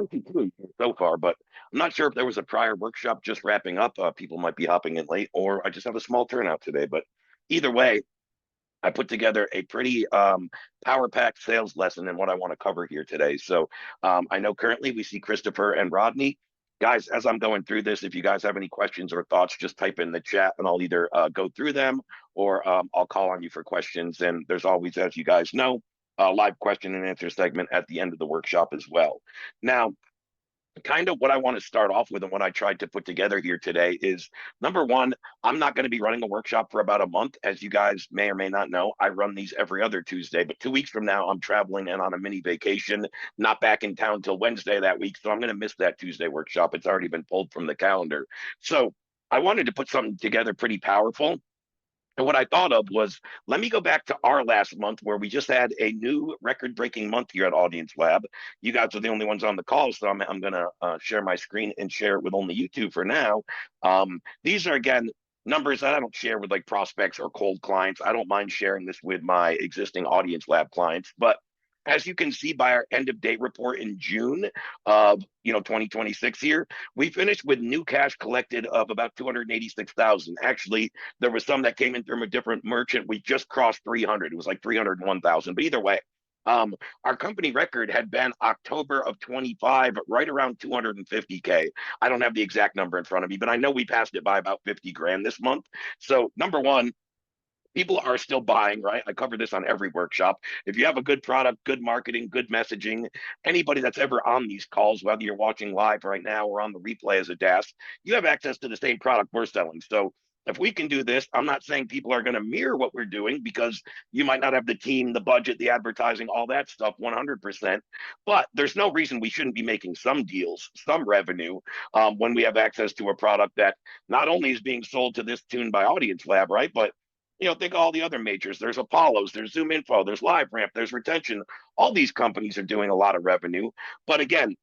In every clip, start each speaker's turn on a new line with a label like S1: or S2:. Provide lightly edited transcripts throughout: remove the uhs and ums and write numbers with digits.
S1: 22 so far, but I'm not sure if there was a prior workshop just wrapping up. People might be hopping in late, or I just have a small turnout today. But either way, I put together a pretty power-packed sales lesson in what I want to cover here today. So I know currently we see Christopher and Rodney. Guys, as I'm going through this, if you guys have any questions or thoughts, just type in the chat and I'll either go through them or I'll call on you for questions. And there's always, as you guys know, a live question and answer segment at the end of the workshop as well. Now, kind of what I want to start off with and what I tried to put together here today is number one, I'm not going to be running a workshop for about a month. As you guys may or may not know, I run these every other Tuesday, but 2 weeks from now, I'm traveling and on a mini vacation, not back in town till Wednesday that week. So I'm going to miss that Tuesday workshop. It's already been pulled from the calendar. So I wanted to put something together pretty powerful. And what I thought of was, let me go back to our last month where we just had a new record-breaking month here at AudienceLab. You guys are the only ones on the call, so I'm going to share my screen and share it with only you two for now. These are, again, numbers that I don't share with like prospects or cold clients. I don't mind sharing this with my existing AudienceLab clients, but as you can see by our end of date report in June of 2026 here, we finished with new cash collected of about 286,000. Actually, there was some that came in from a different merchant. We just crossed 300. It was like 301,000. But either way, our company record had been October of 25, right around 250K. I don't have the exact number in front of me, but I know we passed it by about 50 grand this month. So number one, people are still buying, right? I cover this on every workshop. If you have a good product, good marketing, good messaging, anybody that's ever on these calls, whether you're watching live right now or on the replay as a DaaS, you have access to the same product we're selling. So if we can do this, I'm not saying people are going to mirror what we're doing because you might not have the team, the budget, the advertising, all that stuff 100%. But there's no reason we shouldn't be making some deals, some revenue when we have access to a product that not only is being sold to this tune by Audience Lab, right? But think of all the other majors. There's Apollos, there's Zoom Info, there's LiveRamp, there's Retention. All these companies are doing a lot of revenue. But again,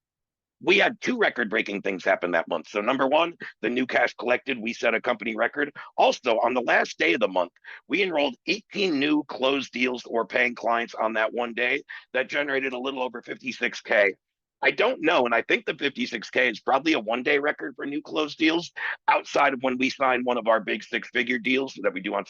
S1: we had two record-breaking things happen that month. So number one, the new cash collected, we set a company record. Also, on the last day of the month, we enrolled 18 new closed deals or paying clients on that one day that generated a little over 56K. I don't know, and I think the 56K is probably a one-day record for new closed deals outside of when we sign one of our big six-figure deals that we do on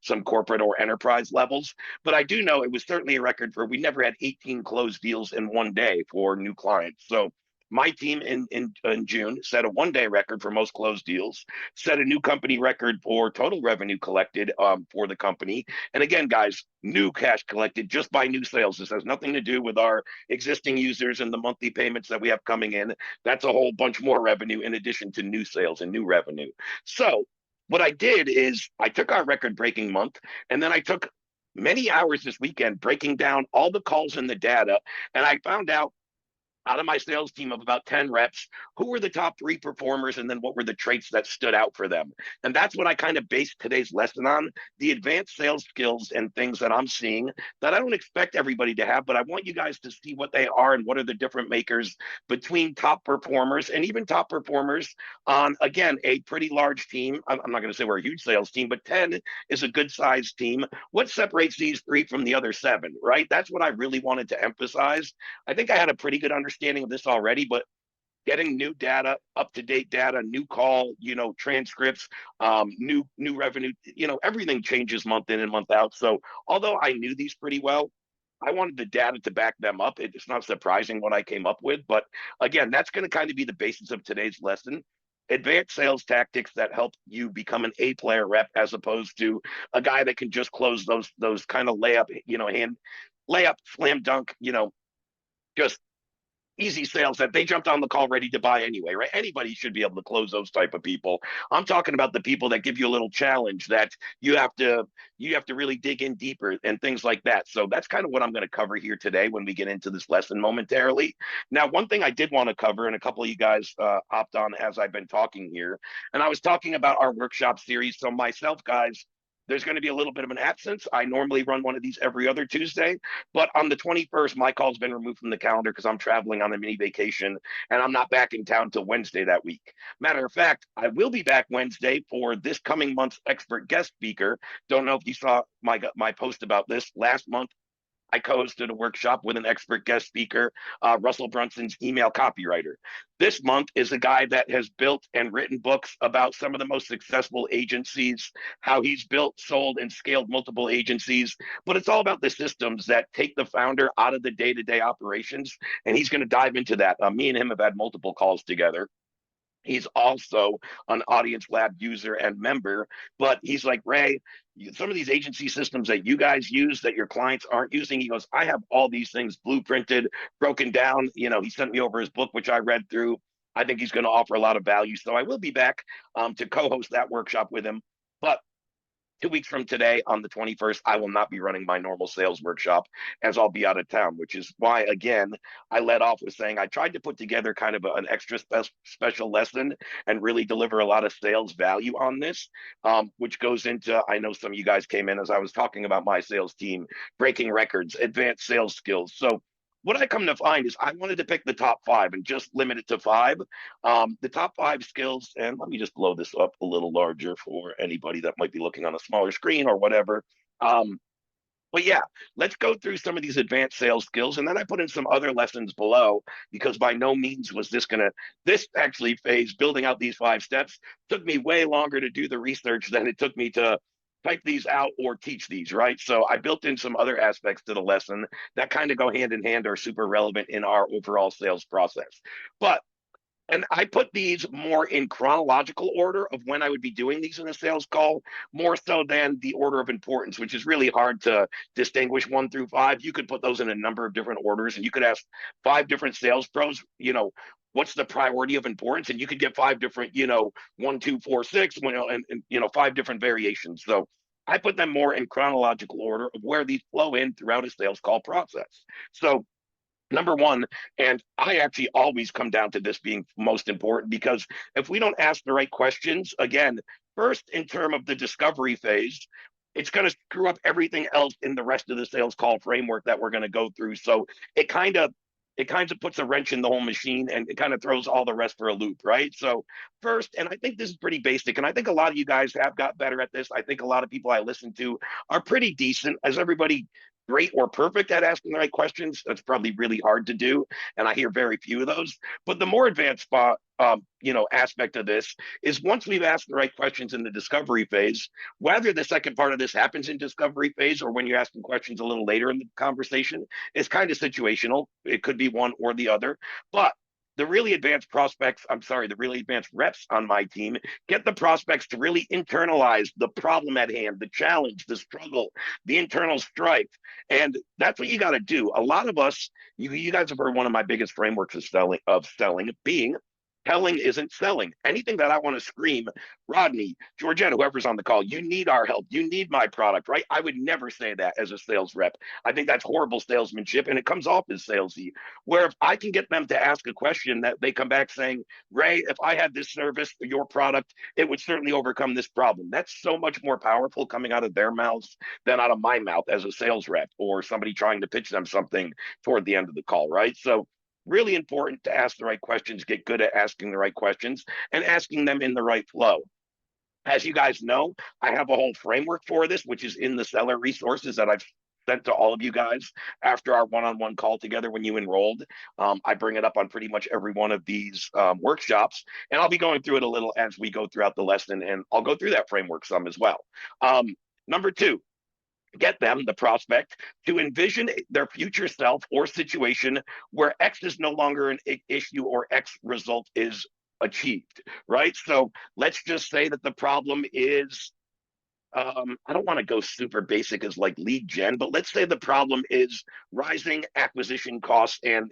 S1: some corporate or enterprise levels. But I do know it was certainly a record for we never had 18 closed deals in one day for new clients. So my team in June set a one-day record for most closed deals, set a new company record for total revenue collected for the company. And again, guys, new cash collected just by new sales. This has nothing to do with our existing users and the monthly payments that we have coming in. That's a whole bunch more revenue in addition to new sales and new revenue. So what I did is I took our record-breaking month and then I took many hours this weekend breaking down all the calls and the data, and I found out of my sales team of about 10 reps, who were the top three performers and then what were the traits that stood out for them. And that's what I kind of based today's lesson on, the advanced sales skills and things that I'm seeing that I don't expect everybody to have, but I want you guys to see what they are and what are the different makers between top performers and even top performers on, again, a pretty large team. I'm not going to say we're a huge sales team, but 10 is a good sized team. What separates these three from the other seven, right? That's what I really wanted to emphasize. I think I had a pretty good understanding of this already, but getting new data, up-to-date data, new call, transcripts, new revenue, everything changes month in and month out. So although I knew these pretty well, I wanted the data to back them up. It's not surprising what I came up with, but again, that's going to kind of be the basis of today's lesson. Advanced sales tactics that help you become an A-player rep as opposed to a guy that can just close those kind of layup, slam dunk, just easy sales that they jumped on the call ready to buy anyway, right? Anybody should be able to close those type of people. I'm talking about the people that give you a little challenge that you have to really dig in deeper and things like that. So that's kind of what I'm going to cover here today when we get into this lesson momentarily. Now, one thing I did want to cover, and a couple of you guys hopped on as I've been talking here, and I was talking about our workshop series. So myself, guys, there's going to be a little bit of an absence. I normally run one of these every other Tuesday, but on the 21st, my call's been removed from the calendar because I'm traveling on a mini vacation and I'm not back in town till Wednesday that week. Matter of fact, I will be back Wednesday for this coming month's expert guest speaker. Don't know if you saw my post about this last month. I co-hosted a workshop with an expert guest speaker, Russell Brunson's email copywriter. This month is a guy that has built and written books about some of the most successful agencies, how he's built, sold, and scaled multiple agencies. But it's all about the systems that take the founder out of the day-to-day operations. And he's going to dive into that. Me and him have had multiple calls together. He's also an AudienceLab user and member, but he's like, Ray, some of these agency systems that you guys use that your clients aren't using, he goes, I have all these things blueprinted, broken down. He sent me over his book, which I read through. I think he's going to offer a lot of value. So I will be back to co-host that workshop with him. But 2 weeks from today, on the 21st, I will not be running my normal sales workshop as I'll be out of town, which is why, again, I led off with saying I tried to put together kind of an extra special lesson and really deliver a lot of sales value on this, which goes into, I know some of you guys came in as I was talking about my sales team, breaking records, advanced sales skills. So what I come to find is I wanted to pick the top 5 and just limit it to 5. The top 5 skills, and let me just blow this up a little larger for anybody that might be looking on a smaller screen or whatever. But yeah, let's go through some of these advanced sales skills. And then I put in some other lessons below, because by no means was this actually phase, building out these 5 steps, took me way longer to do the research than it took me to type these out or teach these, right? So I built in some other aspects to the lesson that kind of go hand in hand, are super relevant in our overall sales process. And I put these more in chronological order of when I would be doing these in a sales call, more so than the order of importance, which is really hard to distinguish 1 through 5. You could put those in a number of different orders, and you could ask 5 different sales pros, what's the priority of importance? And you could get 5 different, 1, 2, 4, 6, and 5 different variations. So I put them more in chronological order of where these flow in throughout a sales call process. So number 1, and I actually always come down to this being most important, because if we don't ask the right questions, again, first in terms of the discovery phase, it's going to screw up everything else in the rest of the sales call framework that we're going to go through. So it kind of puts a wrench in the whole machine, and it kind of throws all the rest for a loop, right? So first, and I think this is pretty basic, and I think a lot of you guys have got better at this. I think a lot of people I listen to are pretty decent. As everybody great or perfect at asking the right questions? That's probably really hard to do, and I hear very few of those. But the more advanced aspect of this is, once we've asked the right questions in the discovery phase, whether the second part of this happens in discovery phase or when you're asking questions a little later in the conversation, is kind of situational. It could be one or the other, but the really advanced reps on my team get the prospects to really internalize the problem at hand, the challenge, the struggle, the internal strife. And that's what you got to do. A lot of us, you guys have heard one of my biggest frameworks of selling being telling isn't selling. Anything that I want to scream, Rodney, Georgette, whoever's on the call, you need our help. You need my product, right? I would never say that as a sales rep. I think that's horrible salesmanship, and it comes off as salesy. Where if I can get them to ask a question that they come back saying, Ray, if I had this service, your product, it would certainly overcome this problem. That's so much more powerful coming out of their mouths than out of my mouth as a sales rep or somebody trying to pitch them something toward the end of the call, right? So really important to ask the right questions, get good at asking the right questions, and asking them in the right flow. As you guys know, I have a whole framework for this, which is in the seller resources that I've sent to all of you guys after our one-on-one call together when you enrolled. I bring it up on pretty much every one of these workshops, and I'll be going through it a little as we go throughout the lesson, and I'll go through that framework some as well. Number 2, get them, the prospect, to envision their future self or situation where X is no longer an issue or X result is achieved, right? So let's just say that the problem is, I don't want to go super basic as like lead gen, but let's say the problem is rising acquisition costs and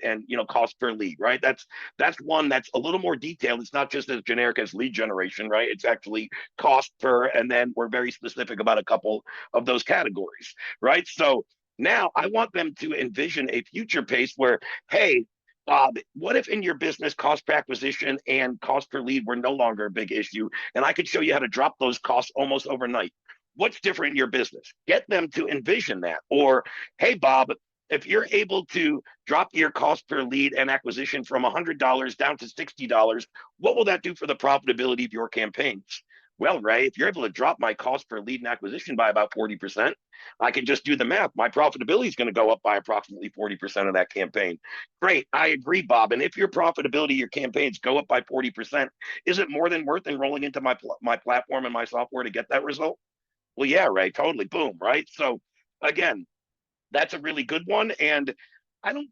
S1: cost per lead, right? That's one that's a little more detailed. It's not just as generic as lead generation, right? It's actually cost per, and then we're very specific about a couple of those categories, right? So now I want them to envision a future pace where, hey, what if in your business cost per acquisition and cost per lead were no longer a big issue, and I could show you how to drop those costs almost overnight? What's different in your business? Get them to envision that. Or, hey, Bob, if you're able to drop your cost per lead and acquisition from $100 down to $60, what will that do for the profitability of your campaigns? Well, Ray, if you're able to drop my cost per lead and acquisition by about 40%, I can just do the math. My profitability is going to go up by approximately 40% of that campaign. Great. I agree, Bob. And if your profitability, your campaigns go up by 40%, is it more than worth enrolling into my platform and my software to get that result? Well, yeah, Ray, totally. Boom, right? So again, that's a really good one. And I don't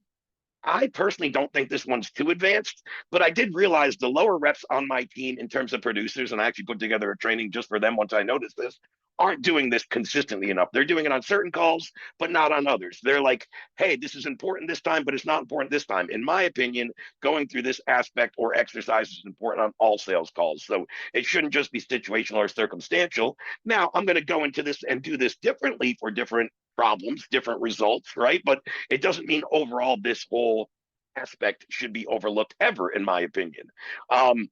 S1: I personally don't think this one's too advanced, but I did realize the lower reps on my team in terms of producers, and I actually put together a training just for them once I noticed this, aren't doing this consistently enough. They're doing it on certain calls, but not on others. They're like, hey, this is important this time, but it's not important this time. In my opinion, going through this aspect or exercise is important on all sales calls. So it shouldn't just be situational or circumstantial. Now, I'm going to go into this and do this differently for different problems, different results, right? But it doesn't mean overall this whole aspect should be overlooked ever, in my opinion. Um,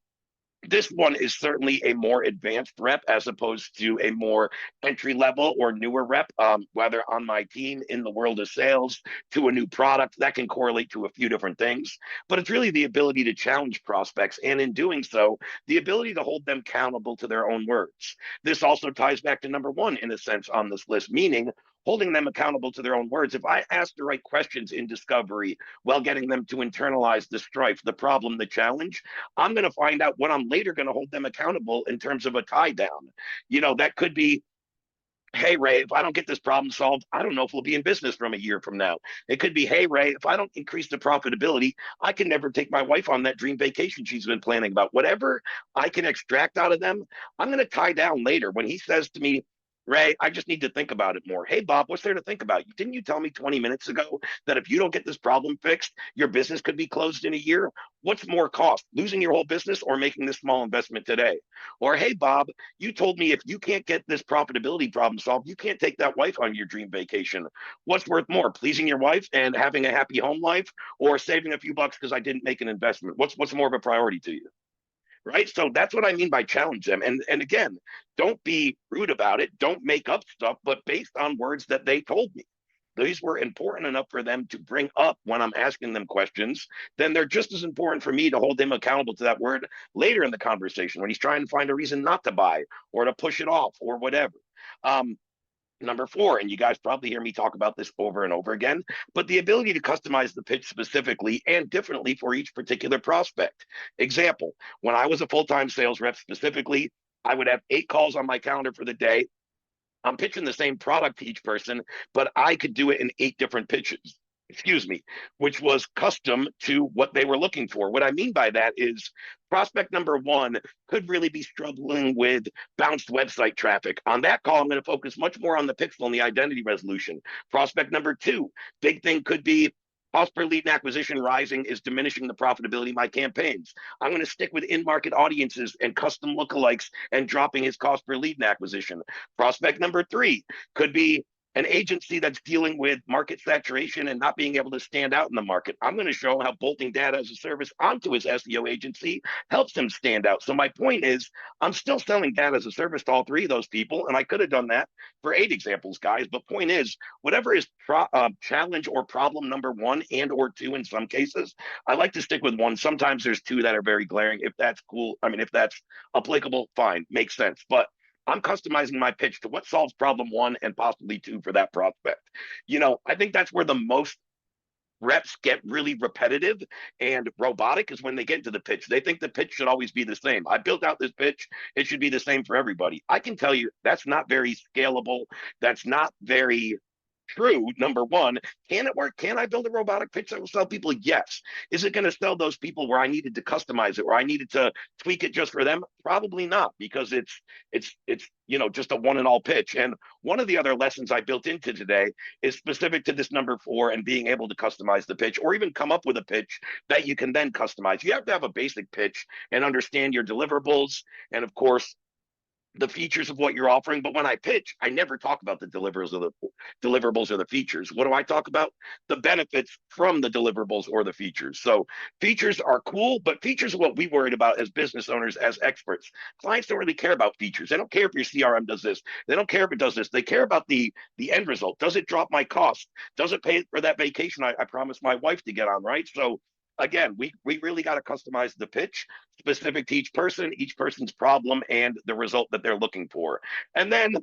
S1: this one is certainly a more advanced rep as opposed to a more entry level or newer rep, whether on my team in the world of sales to a new product. That can correlate to a few different things, but it's really the ability to challenge prospects. And in doing so, the ability to hold them accountable to their own words. This also ties back to number one, in a sense, on this list, meaning holding them accountable to their own words. If I ask the right questions in discovery while getting them to internalize the strife, the problem, the challenge, I'm going to find out what I'm later going to hold them accountable in terms of a tie down. That could be, hey, Ray, if I don't get this problem solved, I don't know if we'll be in business from a year from now. It could be, hey, Ray, if I don't increase the profitability, I can never take my wife on that dream vacation she's been planning about. Whatever I can extract out of them, I'm going to tie down later. When he says to me, Ray, I just need to think about it more. Hey, Bob, what's there to think about? Didn't you tell me 20 minutes ago that if you don't get this problem fixed, your business could be closed in a year? What's more cost, losing your whole business or making this small investment today? Or, hey, Bob, you told me if you can't get this profitability problem solved, you can't take that wife on your dream vacation. What's worth more, pleasing your wife and having a happy home life, or saving a few bucks because I didn't make an investment? What's more of a priority to you? Right? So that's what I mean by challenge them. And again, don't be rude about it. Don't make up stuff, but based on words that they told me. These were important enough for them to bring up when I'm asking them questions. Then they're just as important for me to hold him accountable to that word later in the conversation when he's trying to find a reason not to buy or to push it off or whatever. Number four, and you guys probably hear me talk about this over and over again, but the ability to customize the pitch specifically and differently for each particular prospect. Example, when I was a full-time sales rep specifically, I would have 8 calls on my calendar for the day. I'm pitching the same product to each person, but I could do it in 8 different pitches. Excuse me, which was custom to what they were looking for. What I mean by that is prospect number one could really be struggling with bounced website traffic. On that call, I'm going to focus much more on the pixel and the identity resolution. Prospect number two, big thing could be cost per lead and acquisition rising is diminishing the profitability of my campaigns. I'm going to stick with in-market audiences and custom lookalikes and dropping his cost per lead and acquisition. Prospect number three could be an agency that's dealing with market saturation and not being able to stand out in the market. I'm going to show how bolting data as a service onto his SEO agency helps him stand out. So my point is, I'm still selling data as a service to all 3 of those people, and I could have done that for 8 examples, guys. But point is, whatever is challenge or problem number 1 and or 2 in some cases, I like to stick with 1. Sometimes there's 2 that are very glaring. If that's cool, I mean, if that's applicable, fine, makes sense. But I'm customizing my pitch to what solves problem 1 and possibly 2 for that prospect. I think that's where the most reps get really repetitive and robotic is when they get into the pitch. They think the pitch should always be the same. I built out this pitch. It should be the same for everybody. I can tell you that's not very scalable. That's not very true. Number one, can it work? Can I build a robotic pitch that will sell people? Yes. Is it going to sell those people where I needed to customize it, where I needed to tweak it just for them? Probably not, because it's just a one and all pitch. And one of the other lessons I built into today is specific to this number 4 and being able to customize the pitch or even come up with a pitch that you can then customize. You have to have a basic pitch and understand your deliverables and, of course, the features of what you're offering. But when I pitch, I never talk about the deliverables or the features. What do I talk about? The benefits from the deliverables or the features. So features are cool, but features are what we worried about as business owners, as experts. Clients don't really care about features. They don't care if your CRM does this. They don't care if it does this. They care about the end result. Does it drop my cost? Does it pay for that vacation I promised my wife to get on, right? So again, we really got to customize the pitch specific to each person's problem, and the result that they're looking for. And then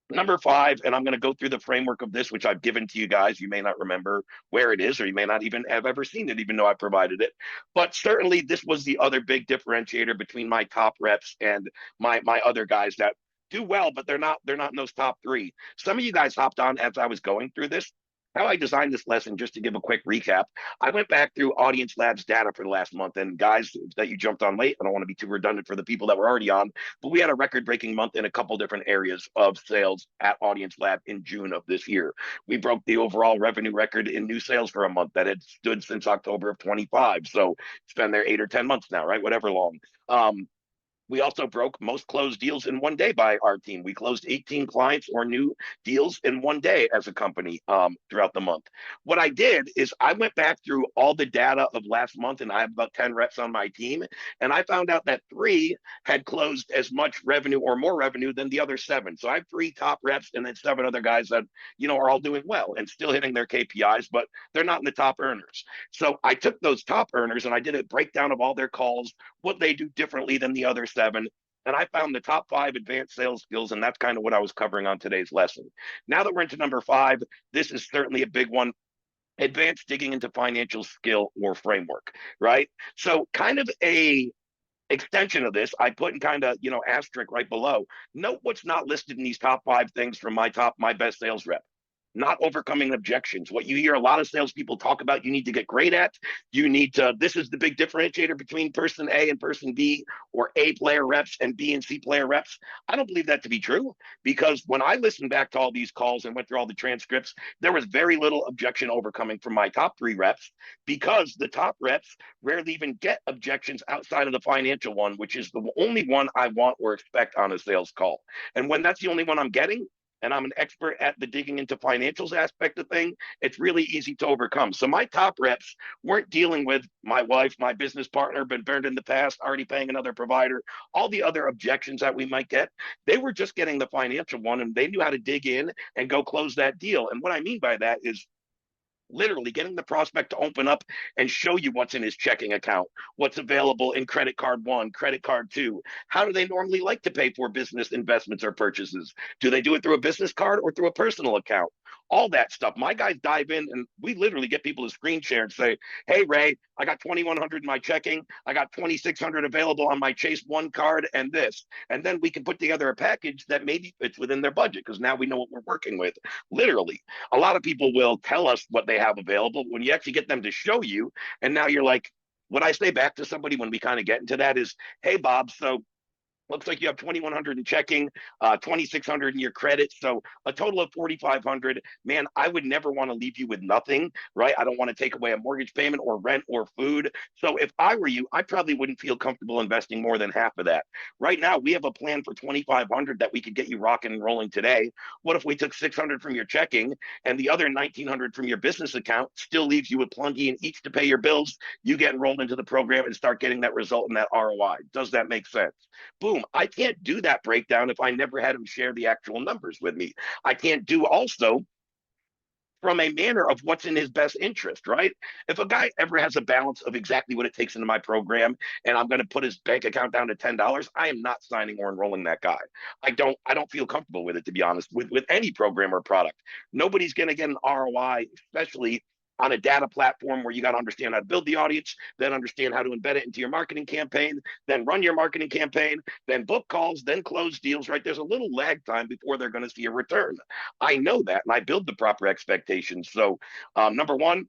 S1: number five, and I'm going to go through the framework of this, which I've given to you guys. You may not remember where it is, or you may not even have ever seen it, even though I provided it. But certainly, this was the other big differentiator between my top reps and my other guys that do well, but they're not in those top three. Some of you guys hopped on as I was going through this. How I designed this lesson, just to give a quick recap, I went back through AudienceLab's data for the last month. And guys that you jumped on late, I don't want to be too redundant for the people that were already on, but we had a record-breaking month in a couple different areas of sales at AudienceLab in June of this year. We broke the overall revenue record in new sales for a month that had stood since October of 25. So it's been there 8 or 10 months now, right? Whatever long. We also broke most closed deals in one day by our team. We closed 18 clients or new deals in one day as a company throughout the month. What I did is I went back through all the data of last month, and I have about 10 reps on my team. And I found out that three had closed as much revenue or more revenue than the other seven. So I have three top reps and then seven other guys that, are all doing well and still hitting their KPIs, but they're not in the top earners. So I took those top earners and I did a breakdown of all their calls, what they do differently than the other seven. And I found the top five advanced sales skills, and that's kind of what I was covering on today's lesson. Now that we're into number five, this is certainly a big one. Advanced digging into financial skill or framework, right? So kind of a extension of this, I put in kind of, asterisk right below. Note what's not listed in these top five things from my best sales rep. Not overcoming objections. What you hear a lot of salespeople talk about, you need to get great at. You need to, this is the big differentiator between person A and person B, or A player reps and B and C player reps. I don't believe that to be true, because when I listened back to all these calls and went through all the transcripts, there was very little objection overcoming from my top three reps, because the top reps rarely even get objections outside of the financial one, which is the only one I want or expect on a sales call. And when that's the only one I'm getting, and I'm an expert at the digging into financials aspect of thing, it's really easy to overcome. So my top reps weren't dealing with my wife, my business partner, been burned in the past, already paying another provider, all the other objections that we might get. They were just getting the financial one, and they knew how to dig in and go close that deal. And what I mean by that is literally getting the prospect to open up and show you what's in his checking account, what's available in credit card one, credit card two. How do they normally like to pay for business investments or purchases? Do they do it through a business card or through a personal account? All that stuff. My guys dive in, and we literally get people to screen share and say, hey, Ray, I got 2,100 in my checking. I got 2,600 available on my Chase One card and this. And then we can put together a package that maybe fits within their budget, because now we know what we're working with. Literally, a lot of people will tell us what they have available. When you actually get them to show you, and now you're like, what I say back to somebody when we kind of get into that is, hey, Bob, so looks like you have 2,100 in checking, 2,600 in your credit, so a total of 4,500. Man, I would never want to leave you with nothing, right? I don't want to take away a mortgage payment or rent or food. So if I were you, I probably wouldn't feel comfortable investing more than half of that. Right now, we have a plan for 2,500 that we could get you rocking and rolling today. What if we took 600 from your checking, and the other 1,900 from your business account still leaves you with plenty in each to pay your bills? You get enrolled into the program and start getting that result and that ROI. Does that make sense? Boom. I can't do that breakdown if I never had him share the actual numbers with me. I can't do also from a manner of what's in his best interest, right? If a guy ever has a balance of exactly what it takes into my program, and I'm going to put his bank account down to $10, I am not signing or enrolling that guy. I don't feel comfortable with it, to be honest, with any program or product. Nobody's going to get an ROI, especially on a data platform where you got to understand how to build the audience, then understand how to embed it into your marketing campaign, then run your marketing campaign, then book calls, then close deals, right? There's a little lag time before they're going to see a return. I know that, and I build the proper expectations. So, number one,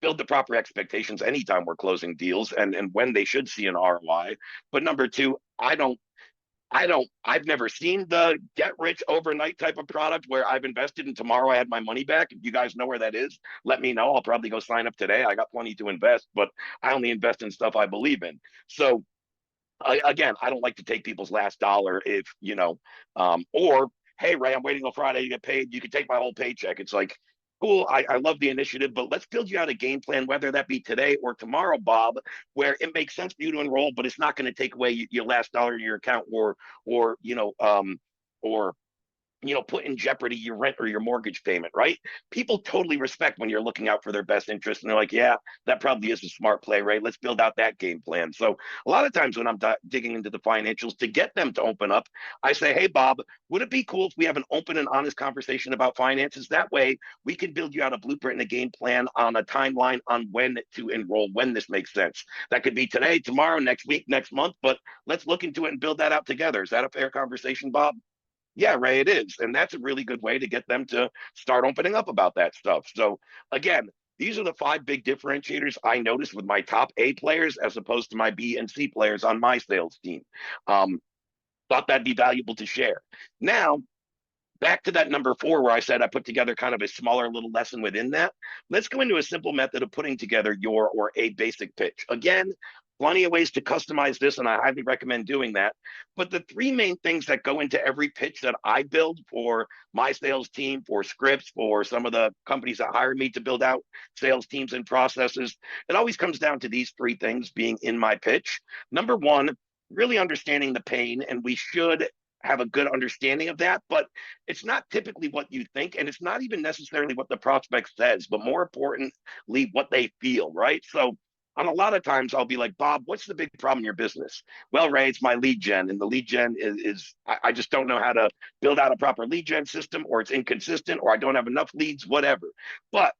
S1: build the proper expectations anytime we're closing deals, and when they should see an ROI. But number two, I've never seen the get rich overnight type of product where I've invested and tomorrow I had my money back. If you guys know where that is, let me know. I'll probably go sign up today. I got plenty to invest, but I only invest in stuff I believe in. So again, I don't like to take people's last dollar if, or, hey, Ray, I'm waiting till Friday to get paid. You can take my whole paycheck. It's like, cool, I love the initiative, but let's build you out a game plan, whether that be today or tomorrow, Bob, where it makes sense for you to enroll, but it's not going to take away your last dollar in your account, or put in jeopardy your rent or your mortgage payment, right? People totally respect when you're looking out for their best interest, and they're like, yeah, that probably is a smart play, right? Let's build out that game plan. So a lot of times when I'm digging into the financials to get them to open up, I say, hey, Bob, would it be cool if we have an open and honest conversation about finances? That way we can build you out a blueprint and a game plan on a timeline on when to enroll, when this makes sense. That could be today, tomorrow, next week, next month, but let's look into it and build that out together. Is that a fair conversation, Bob? Yeah, Ray, it is. And that's a really good way to get them to start opening up about that stuff. So, again, these are the 5 big differentiators I noticed with my top A players as opposed to my B and C players on my sales team. Um, Thought that'd be valuable to share. Now, back to that number 4 where I said I put together kind of a smaller little lesson within that. Let's go into a simple method of putting together your or a basic pitch. Again, plenty of ways to customize this, and I highly recommend doing that. But the 3 main things that go into every pitch that I build for my sales team, for scripts, for some of the companies that hire me to build out sales teams and processes, it always comes down to these 3 things being in my pitch. Number 1, really understanding the pain, and we should have a good understanding of that, but it's not typically what you think, and it's not even necessarily what the prospect says, but more importantly, what they feel, right? So on a lot of times I'll be like, Bob, what's the big problem in your business? Well, Ray, it's my lead gen, and the lead gen I just don't know how to build out a proper lead gen system, or it's inconsistent, or I don't have enough leads, whatever. But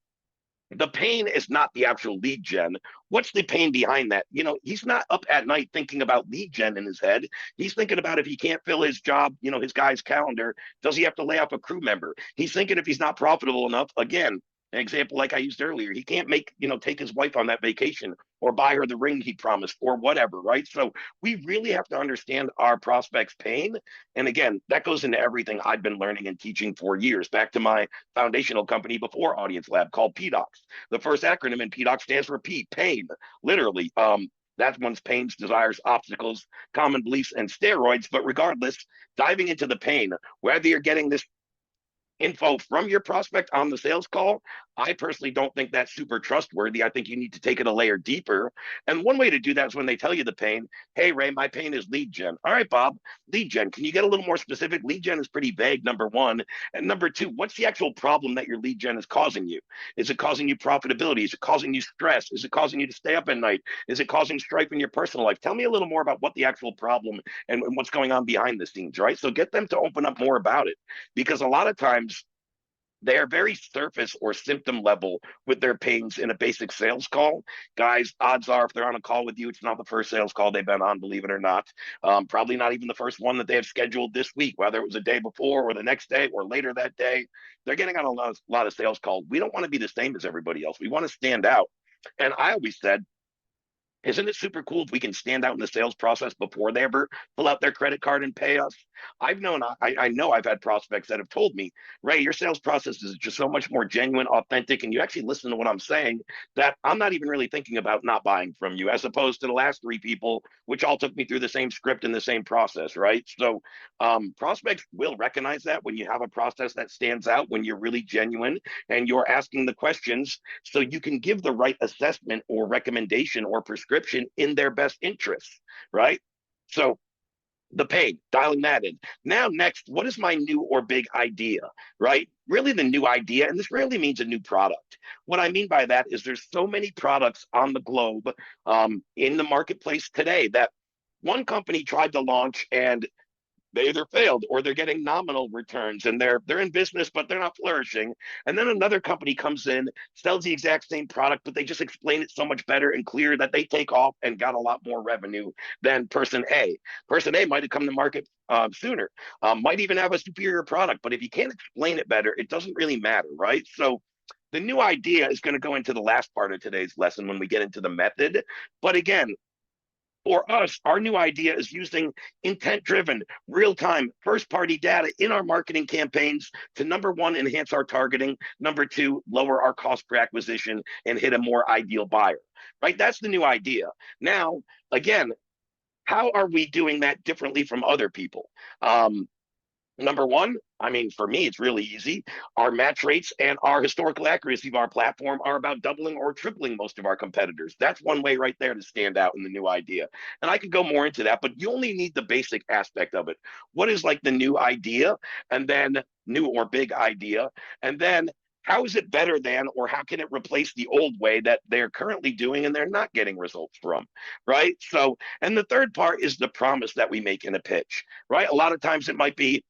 S1: the pain is not the actual lead gen. What's the pain behind that? He's not up at night thinking about lead gen in his head. He's thinking about if he can't fill his job, his guy's calendar, does he have to lay off a crew member? He's thinking if he's not profitable enough, again, an example like I used earlier, he can't take his wife on that vacation or buy her the ring he promised or whatever, right? So we really have to understand our prospect's pain. And again, that goes into everything I've been learning and teaching for years, back to my foundational company before AudienceLab called PDOCS. The first acronym in PDOCS stands for P, pain, literally. That's one's pains, desires, obstacles, common beliefs, and steroids. But regardless, diving into the pain, whether you're getting this info from your prospect on the sales call, I personally don't think that's super trustworthy. I think you need to take it a layer deeper. And one way to do that is when they tell you the pain. Hey, Ray, my pain is lead gen. All right, Bob, lead gen. Can you get a little more specific? Lead gen is pretty vague, number 1. And number 2, what's the actual problem that your lead gen is causing you? Is it causing you profitability? Is it causing you stress? Is it causing you to stay up at night? Is it causing strife in your personal life? Tell me a little more about what the actual problem and what's going on behind the scenes, right? So get them to open up more about it, because a lot of times they are very surface or symptom level with their pains in a basic sales call. Guys, odds are if they're on a call with you, it's not the first sales call they've been on, believe it or not. Probably not even the first one that they have scheduled this week, whether it was a day before or the next day or later that day. They're getting on a lot of sales calls. We don't want to be the same as everybody else. We want to stand out. And I always said, isn't it super cool if we can stand out in the sales process before they ever pull out their credit card and pay us? I know I've had prospects that have told me, Ray, your sales process is just so much more genuine, authentic, and you actually listen to what I'm saying that I'm not even really thinking about not buying from you, as opposed to the last 3 people, which all took me through the same script and the same process, right? So prospects will recognize that when you have a process that stands out, when you're really genuine and you're asking the questions so you can give the right assessment or recommendation or prescription in their best interests, right? So the pain, dialing that in. Now, next, what is my new or big idea, right? Really the new idea, and this really means a new product. What I mean by that is there's so many products on the globe in the marketplace today that one company tried to launch and they either failed or they're getting nominal returns and they're in business but they're not flourishing. And then another company comes in, sells the exact same product, but they just explain it so much better and clear that they take off and got a lot more revenue than person A. Person A might have come to market sooner, might even have a superior product, but if you can't explain it better, it doesn't really matter, right? So the new idea is going to go into the last part of today's lesson when we get into the method. But again, for us, our new idea is using intent-driven, real-time, first-party data in our marketing campaigns to, number 1, enhance our targeting, number 2, lower our cost per acquisition, and hit a more ideal buyer, right? That's the new idea. Now, again, how are we doing that differently from other people? Number 1, I mean, for me, it's really easy. Our match rates and our historical accuracy of our platform are about doubling or tripling most of our competitors. That's one way right there to stand out in the new idea. And I could go more into that, but you only need the basic aspect of it. What is like the new idea, and then new or big idea, and then how is it better than, or how can it replace the old way that they're currently doing and they're not getting results from, right? So, and the third part is the promise that we make in a pitch, right? A lot of times it might be,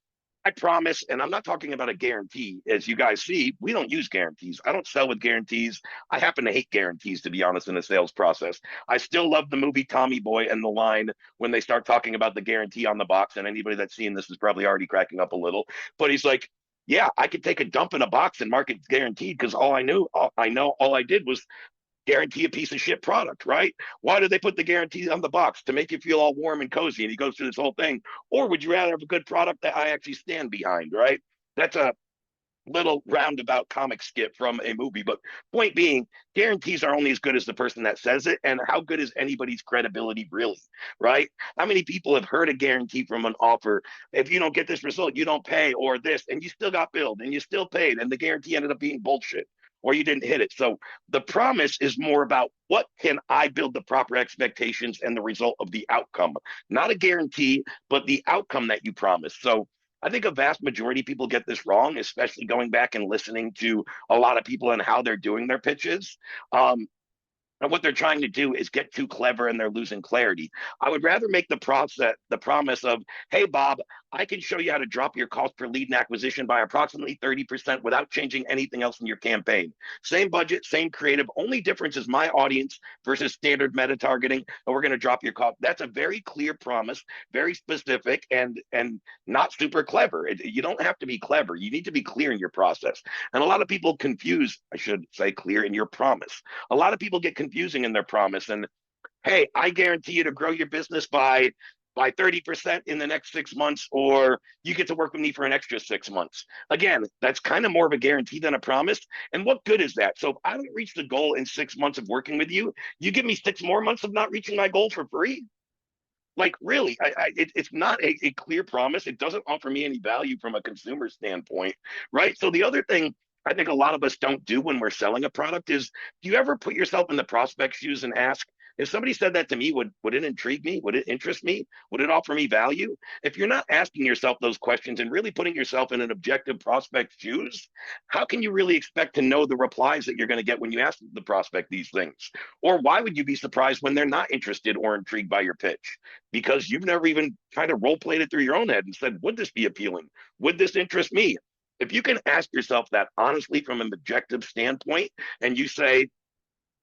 S1: I promise, and I'm not talking about a guarantee. As you guys see, we don't use guarantees. I don't sell with guarantees. I happen to hate guarantees, to be honest, in the sales process. I still love the movie Tommy Boy and the line when they start talking about the guarantee on the box, and anybody that's seen this is probably already cracking up a little. But he's like, yeah, I could take a dump in a box and mark it guaranteed because all I did was guarantee a piece of shit product, right? Why do they put the guarantee on the box? To make you feel all warm and cozy. And he goes through this whole thing. Or would you rather have a good product that I actually stand behind, right? That's a little roundabout comic skit from a movie. But point being, guarantees are only as good as the person that says it. And how good is anybody's credibility really, right? How many people have heard a guarantee from an offer? If you don't get this result, you don't pay, or this, and you still got billed and you still paid, and the guarantee ended up being bullshit, or you didn't hit it. So the promise is more about what can I build the proper expectations and the result of the outcome, not a guarantee, but the outcome that you promise. So I think a vast majority of people get this wrong, especially going back and listening to a lot of people and how they're doing their pitches. And what they're trying to do is get too clever and they're losing clarity. I would rather make the promise of, hey, Bob, I can show you how to drop your cost per lead and acquisition by approximately 30% without changing anything else in your campaign. Same budget, same creative. Only difference is my audience versus standard meta targeting, and we're going to drop your cost. That's a very clear promise, very specific, and not super clever. You don't have to be clever. You need to be clear in your process. And a lot of people confuse, I should say, clear in your promise. A lot of people get confusing in their promise. And hey, I guarantee you to grow your business by 30% in the next 6 months, or you get to work with me for an extra 6 months. Again, that's kind of more of a guarantee than a promise. And what good is that? So if I don't reach the goal in 6 months of working with you, you give me 6 more months of not reaching my goal for free? Like, really, it's not a clear promise. It doesn't offer me any value from a consumer standpoint, right? So the other thing I think a lot of us don't do when we're selling a product is, do you ever put yourself in the prospect's shoes and ask, if somebody said that to me, would it intrigue me? Would it interest me? Would it offer me value? If you're not asking yourself those questions and really putting yourself in an objective prospect's shoes, how can you really expect to know the replies that you're going to get when you ask the prospect these things? Or why would you be surprised when they're not interested or intrigued by your pitch? Because you've never even kind of role played it through your own head and said, would this be appealing? Would this interest me? If you can ask yourself that honestly from an objective standpoint, and you say,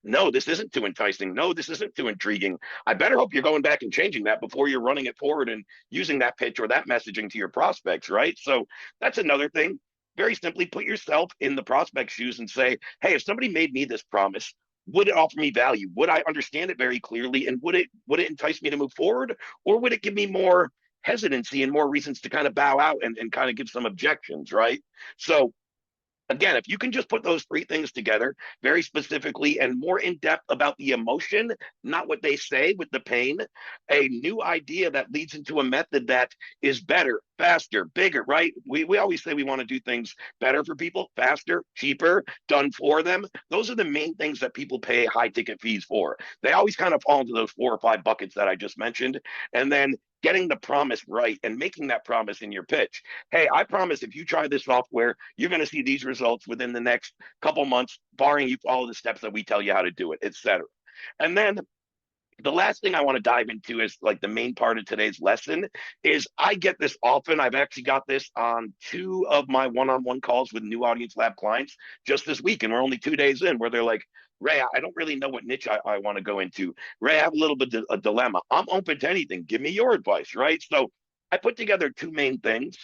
S1: no, this isn't too enticing. No, this isn't too intriguing. I better hope you're going back and changing that before you're running it forward and using that pitch or that messaging to your prospects, right? So that's another thing. Very simply, put yourself in the prospect's shoes and say, hey, if somebody made me this promise, would it offer me value? Would I understand it very clearly? And would it entice me to move forward? Or would it give me more hesitancy and more reasons to kind of bow out and kind of give some objections, right? So again, if you can just put those three things together very specifically and more in depth about the emotion, not what they say with the pain, a new idea that leads into a method that is better, faster, bigger, right? We always say we want to do things better for people, faster, cheaper, done for them. Those are the main things that people pay high ticket fees for. They always kind of fall into those 4 or 5 buckets that I just mentioned. And then getting the promise right and making that promise in your pitch. Hey, I promise if you try this software, you're going to see these results within the next couple months, barring you follow the steps that we tell you how to do it, etc. And then the last thing I want to dive into is like the main part of today's lesson is I get this often. I've actually got this on 2 of my one-on-one calls with new AudienceLab clients just this week. And we're only 2 days in where they're like, Ray, I don't really know what niche I want to go into. Ray, I have a little bit of a dilemma. I'm open to anything. Give me your advice, right? So I put together 2 main things.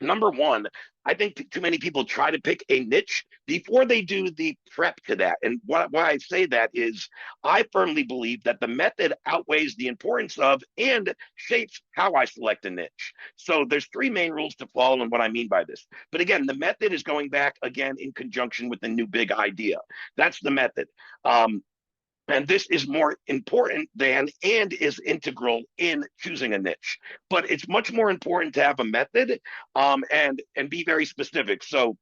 S1: Number one, I think too many people try to pick a niche before they do the prep to that. And why I say that is I firmly believe that the method outweighs the importance of and shapes how I select a niche. So there's 3 main rules to follow and what I mean by this. But again, the method is going back again in conjunction with the new big idea. That's the method. And this is more important than and is integral in choosing a niche. But it's much more important to have a method and be very specific. So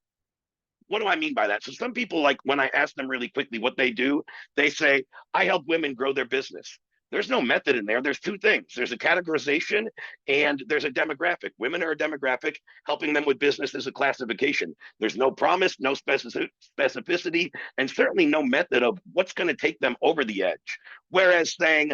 S1: what do I mean by that? So some people, like when I ask them really quickly what they do, they say, I help women grow their business. There's no method in there. There's two things. There's a categorization and there's a demographic. Women are a demographic. Helping them with business is a classification. There's no promise, no specificity, and certainly no method of what's going to take them over the edge. Whereas saying,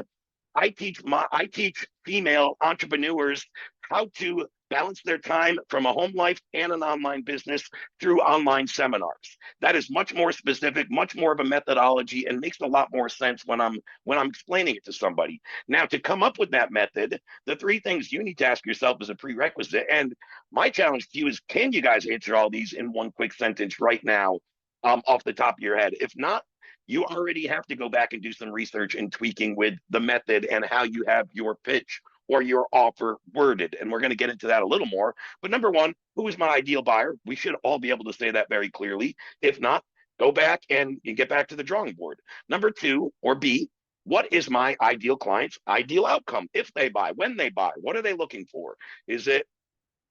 S1: I teach female entrepreneurs how to balance their time from a home life and an online business through online seminars. That is much more specific, much more of a methodology, and makes a lot more sense when I'm explaining it to somebody. Now, to come up with that method, the three things you need to ask yourself as a prerequisite, and my challenge to you is, can you guys answer all these in one quick sentence right now, off the top of your head? If not, you already have to go back and do some research and tweaking with the method and how you have your pitch or your offer worded. And we're going to get into that a little more. But number one, who is my ideal buyer? We should all be able to say that very clearly. If not, go back and you get back to the drawing board. Number two, or B, what is my ideal client's ideal outcome? If they buy, when they buy, what are they looking for? Is it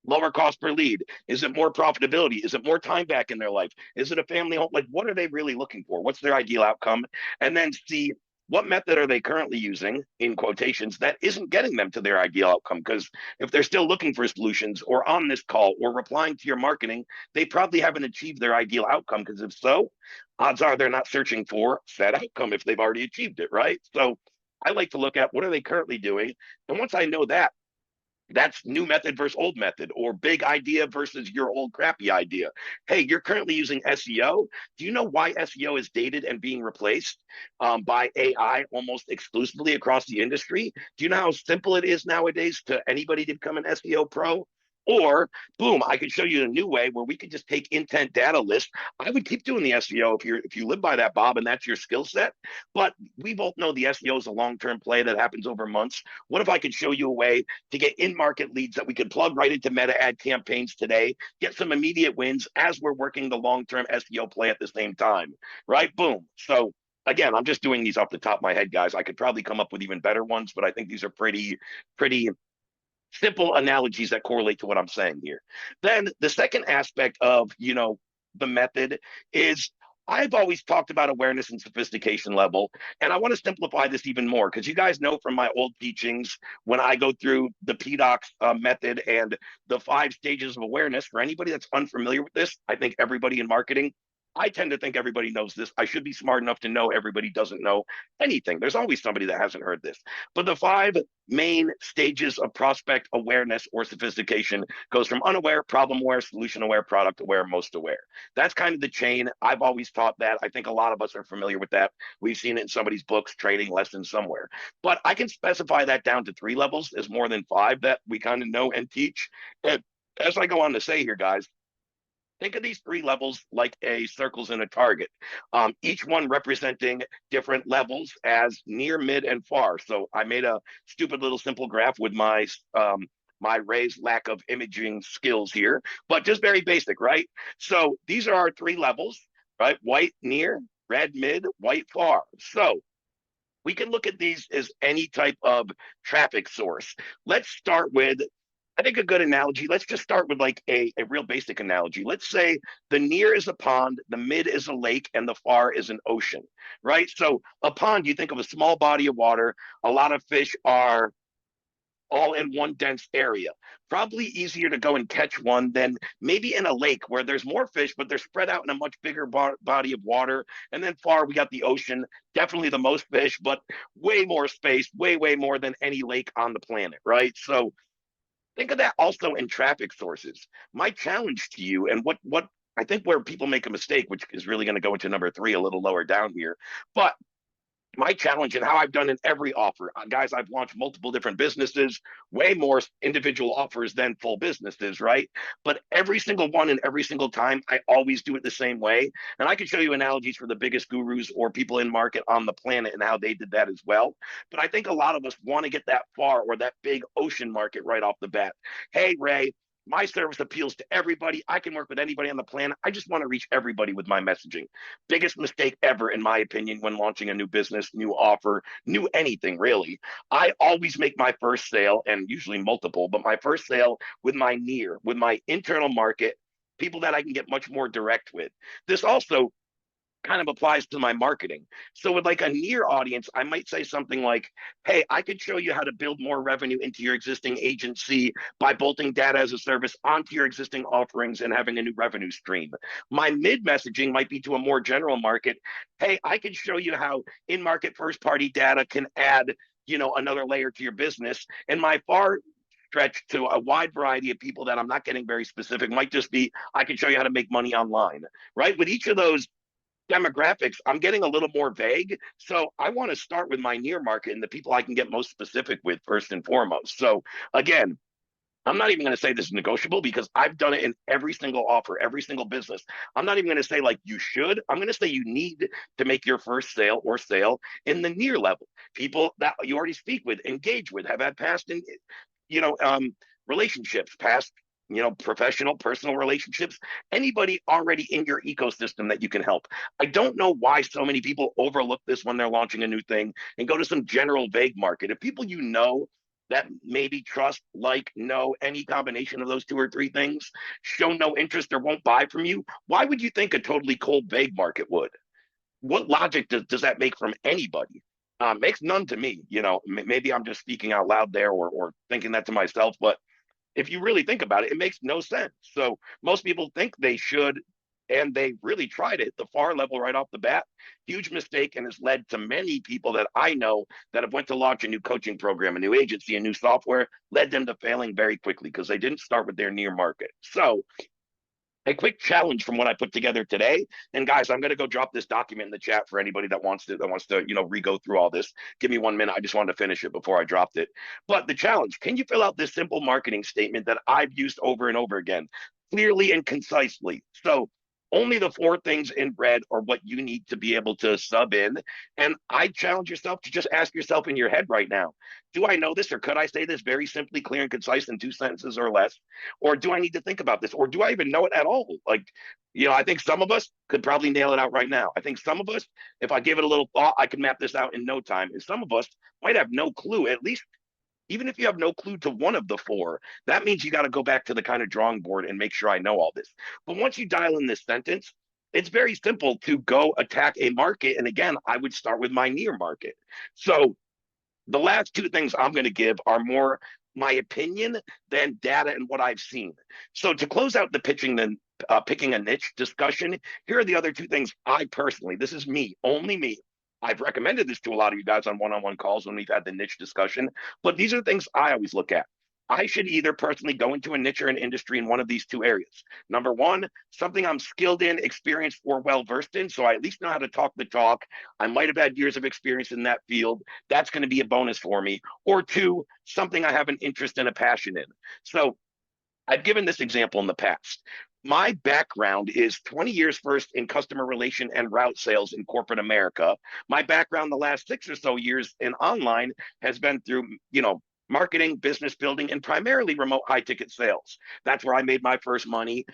S1: lower cost per lead? Is it more profitability? Is it more time back in their life? Is it a family home? Like, what are they really looking for? What's their ideal outcome? And then see, what method are they currently using, in quotations, that isn't getting them to their ideal outcome? Because if they're still looking for solutions or on this call or replying to your marketing, they probably haven't achieved their ideal outcome. Because if so, odds are they're not searching for that outcome if they've already achieved it, right? So I like to look at what are they currently doing. And once I know that, that's new method versus old method, or big idea versus your old crappy idea. Hey, you're currently using SEO. Do you know why SEO is dated and being replaced by AI almost exclusively across the industry? Do you know how simple it is nowadays to anybody to become an SEO pro? Or boom, I could show you a new way where we could just take intent data list. I would keep doing the SEO if you live by that, Bob, and that's your skill set. But we both know the SEO is a long-term play that happens over months. What if I could show you a way to get in-market leads that we could plug right into meta ad campaigns today, get some immediate wins as we're working the long-term SEO play at the same time, right? Boom. So again, I'm just doing these off the top of my head, guys. I could probably come up with even better ones, but I think these are pretty simple analogies that correlate to what I'm saying here. Then the second aspect of, the method is, I've always talked about awareness and sophistication level, and I want to simplify this even more because you guys know from my old teachings when I go through the PDOCS method and the 5 stages of awareness. For anybody that's unfamiliar with this, I think everybody in marketing, I tend to think everybody knows this. I should be smart enough to know everybody doesn't know anything. There's always somebody that hasn't heard this. But the 5 main stages of prospect awareness or sophistication goes from unaware, problem aware, solution aware, product aware, most aware. That's kind of the chain. I've always taught that. I think a lot of us are familiar with that. We've seen it in somebody's books, training lessons somewhere. But I can specify that down to 3 levels. There's more than 5 that we kind of know and teach. And as I go on to say here, guys, think of these 3 levels like a circles in a target, each one representing different levels as near, mid, and far. So I made a stupid little simple graph with my raised lack of imaging skills here, but just very basic, right? So these are our 3 levels, right? White near, red mid, white far. So we can look at these as any type of traffic source. Let's start with, I think, a good analogy. Let's just start with like a real basic analogy. Let's say the near is a pond, the mid is a lake, and the far is an ocean, right? So a pond, you think of a small body of water. A lot of fish are all in one dense area. Probably easier to go and catch one than maybe in a lake where there's more fish, but they're spread out in a much bigger body of water. And then far, we got the ocean, definitely the most fish, but way more space, way more than any lake on the planet, right? So think of that also in traffic sources. My challenge to you, and what I think where people make a mistake, which is really going to go into number 3 a little lower down here, but my challenge and how I've done in every offer, guys, I've launched multiple different businesses, way more individual offers than full businesses, right? But every single one and every single time, I always do it the same way. And I can show you analogies for the biggest gurus or people in market on the planet and how they did that as well. But I think a lot of us want to get that far or that big ocean market right off the bat. Hey, Ray, My service appeals to everybody. I can work with anybody on the planet. I just want to reach everybody with my messaging. Biggest mistake ever, in my opinion, when launching a new business, new offer, new anything really. I always make my first sale, and usually multiple, but my first sale with my near, with my internal market, people that I can get much more direct with. This also kind of applies to my marketing. So with like a near audience, I might say something like, hey, I could show you how to build more revenue into your existing agency by bolting data as a service onto your existing offerings and having a new revenue stream. My mid messaging might be to a more general market. Hey, I can show you how in-market first-party data can add, another layer to your business. And my far stretch to a wide variety of people that I'm not getting very specific might just be, I can show you how to make money online, right? With each of those demographics, I'm getting a little more vague. So I want to start with my near market and the people I can get most specific with first and foremost. So again, I'm not even going to say this is negotiable because I've done it in every single offer, every single business. I'm not even going to say like you should. I'm going to say you need to make your first sale or sale in the near level. People that you already speak with, engage with, have had past you know, um, relationships, past, professional, personal relationships, anybody already in your ecosystem that you can help. I don't know why so many people overlook this when they're launching a new thing and go to some general vague market. If people that maybe trust, like, know any combination of those two or three things, show no interest or won't buy from you, why would you think a totally cold, vague market would? What logic does that make from anybody? Makes none to me. Maybe I'm just speaking out loud there or thinking that to myself, but if you really think about it, it makes no sense. So most people think they should, and they really tried it, the far level right off the bat. Huge mistake, and has led to many people that I know that have went to launch a new coaching program, a new agency, a new software, led them to failing very quickly because they didn't start with their near market. So a quick challenge from what I put together today. And guys, I'm going to go drop this document in the chat for anybody that wants to re-go through all this. Give me 1 minute. I just wanted to finish it before I dropped it. But the challenge, can you fill out this simple marketing statement that I've used over and over again, clearly and concisely? So only the four things in red are what you need to be able to sub in. And I challenge yourself to just ask yourself in your head right now, do I know this, or could I say this very simply, clear and concise in 2 sentences or less? Or do I need to think about this? Or do I even know it at all? Like, I think some of us could probably nail it out right now. I think some of us, if I give it a little thought, I can map this out in no time. And some of us might have no clue, at least even if you have no clue to one of the four, that means you got to go back to the kind of drawing board and make sure I know all this. But once you dial in this sentence, it's very simple to go attack a market. And again, I would start with my near market. So the last two things I'm going to give are more my opinion than data and what I've seen. So to close out the picking a niche discussion, here are the other two things I personally, this is me, only me. I've recommended this to a lot of you guys on one-on-one calls when we've had the niche discussion, but these are the things I always look at. I should either personally go into a niche or an industry in one of these two areas. Number one, something I'm skilled in, experienced, or well versed in, so I at least know how to talk the talk. I might have had years of experience in that field. That's going to be a bonus for me. Or two, something I have an interest and a passion in. So I've given this example in the past. My background is 20 years first in customer relation and route sales in corporate America. My background the last 6 or so years in online has been through, marketing, business building, and primarily remote high ticket sales. That's where I made my first money.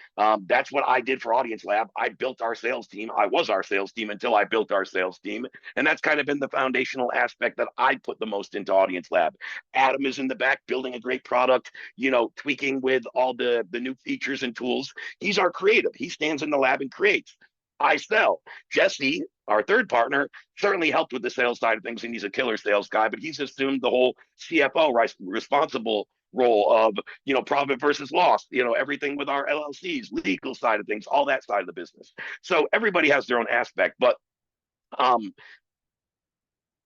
S1: That's what I did for AudienceLab. I built our sales team. I was our sales team until I built our sales team. And that's kind of been the foundational aspect that I put the most into AudienceLab. Adam is in the back building a great product, tweaking with all the new features and tools. He's our creative. He stands in the lab and creates. I sell. Jesse, our third partner, certainly helped with the sales side of things, and he's a killer sales guy, but he's assumed the whole CFO responsible role of, profit versus loss, everything with our LLCs, legal side of things, all that side of the business. So everybody has their own aspect, but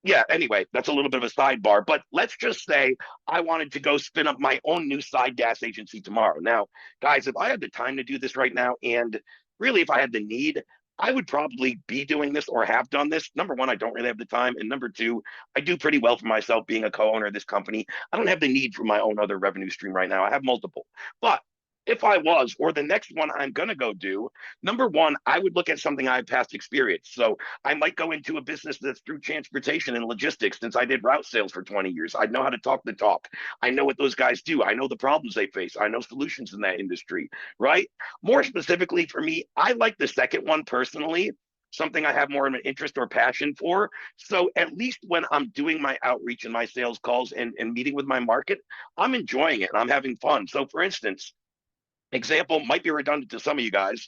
S1: yeah, anyway, that's a little bit of a sidebar, but let's just say I wanted to go spin up my own new side DaaS agency tomorrow. Now, guys, if I had the time to do this right now, and really if I had the need, I would probably be doing this or have done this. Number one, I don't really have the time. And number two, I do pretty well for myself being a co-owner of this company. I don't have the need for my own other revenue stream right now. I have multiple. But if I was, or the next one I'm going to go do, number one, I would look at something I have past experience. So I might go into a business that's through transportation and logistics since I did route sales for 20 years. I know how to talk the talk. I know what those guys do. I know the problems they face. I know solutions in that industry, right? More specifically for me, I like the second one personally, something I have more of an interest or passion for. So at least when I'm doing my outreach and my sales calls and meeting with my market, I'm enjoying it and I'm having fun. So for instance, example might be redundant to some of you guys,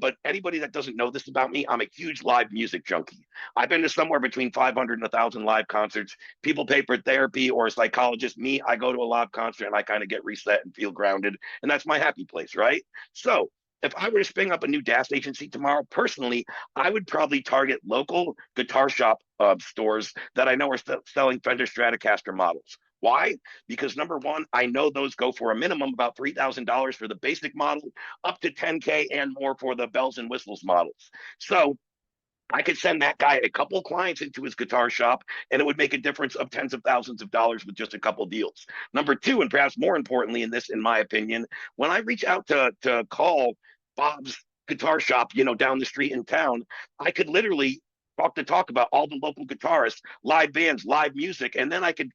S1: but anybody that doesn't know this about me, I'm a huge live music junkie. I've been to somewhere between 500 and 1,000 live concerts. People pay for therapy or a psychologist. Me, I go to a live concert and I kind of get reset and feel grounded, and that's my happy place, right? So if I were to spring up a new DaaS agency tomorrow, personally, I would probably target local guitar shop stores that I know are selling Fender Stratocaster models. Why? Because number one, I know those go for a minimum about $3,000 for the basic model, up to 10K and more for the bells and whistles models. So I could send that guy a couple of clients into his guitar shop, and it would make a difference of tens of thousands of dollars with just a couple of deals. Number two, and perhaps more importantly in this, in my opinion, when I reach out to call Bob's guitar shop, down the street in town, I could literally talk about all the local guitarists, live bands, live music, and then I could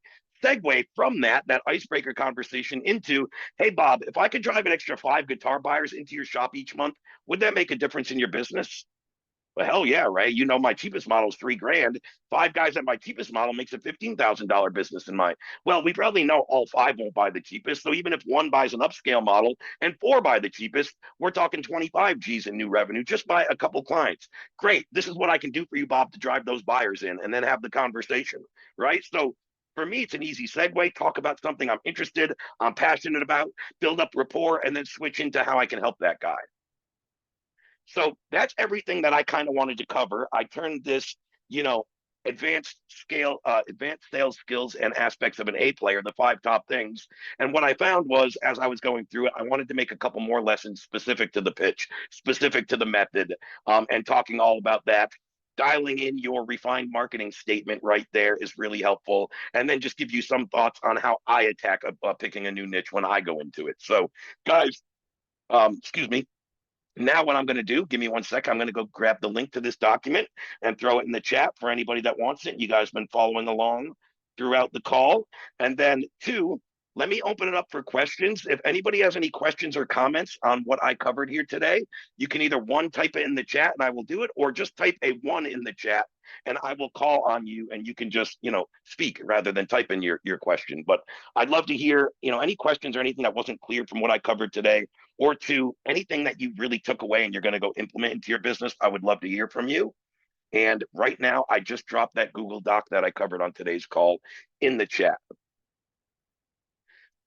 S1: segue from that icebreaker conversation into, hey Bob, if I could drive an extra 5 guitar buyers into your shop each month, would that make a difference in your business? Well, hell yeah, Ray. My cheapest model is 3 grand. 5 guys at my cheapest model makes a $15,000 business in mine. Well, we probably know all 5 won't buy the cheapest. So even if one buys an upscale model and 4 buy the cheapest, we're talking 25 G's in new revenue just by a couple clients. Great. This is what I can do for you, Bob, to drive those buyers in and then have the conversation, right? So for me, it's an easy segue. Talk about something I'm interested, I'm passionate about, build up rapport, and then switch into how I can help that guy. So that's everything that I kind of wanted to cover. I turned this, you know, advanced sales skills and aspects of an A player, the 5 top things. And what I found was, as I was going through it, I wanted to make a couple more lessons specific to the pitch, specific to the method, and talking all about that. Dialing in your refined marketing statement right there is really helpful. And then just give you some thoughts on how I attack picking a new niche when I go into it. So, guys, excuse me, now what I'm going to do, give me one sec, I'm going to go grab the link to this document and throw it in the chat for anybody that wants it. You guys have been following along throughout the call. And then two, let me open it up for questions. If anybody has any questions or comments on what I covered here today, you can either one, type it in the chat and I will do it, or just type a 1 in the chat and I will call on you and you can just, speak rather than type in your question. But I'd love to hear, any questions or anything that wasn't clear from what I covered today, or two, anything that you really took away and you're going to go implement into your business. I would love to hear from you. And right now, I just dropped that Google Doc that I covered on today's call in the chat.